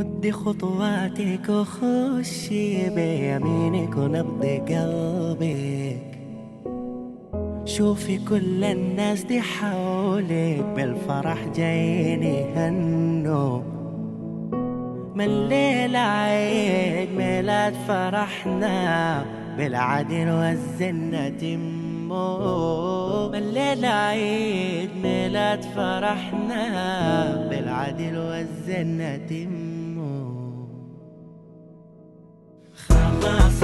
ودي خطواتك وخشي بيمينك ونبض قلبك. شوفي كل الناس دي حولك بالفرح جايين يهنوا. من الليلة عيد ميلاد فرحنا بالعدل والزنة تمو. من الليلة عيد ميلاد فرحنا بالعدل والزنة تمو. خلاص